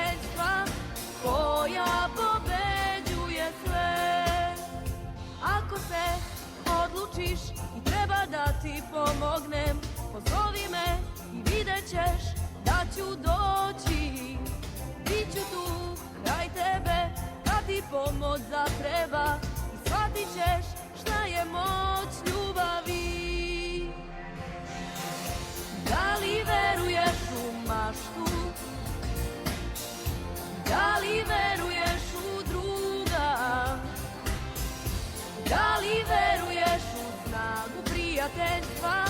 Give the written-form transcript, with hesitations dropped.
prijateljstva koja pobeđuje sve. Ako se odlučiš i treba da ti pomognem, pozovi me i vidjet ćeš da ću doći. Biću tu kraj tebe kad ti pomoć zatreba i shvatit ćeš šta je moć ljubavi. Da li veruješ u maštu? Da li veruješ u druga? Da li veruješ u snagu prijateljstva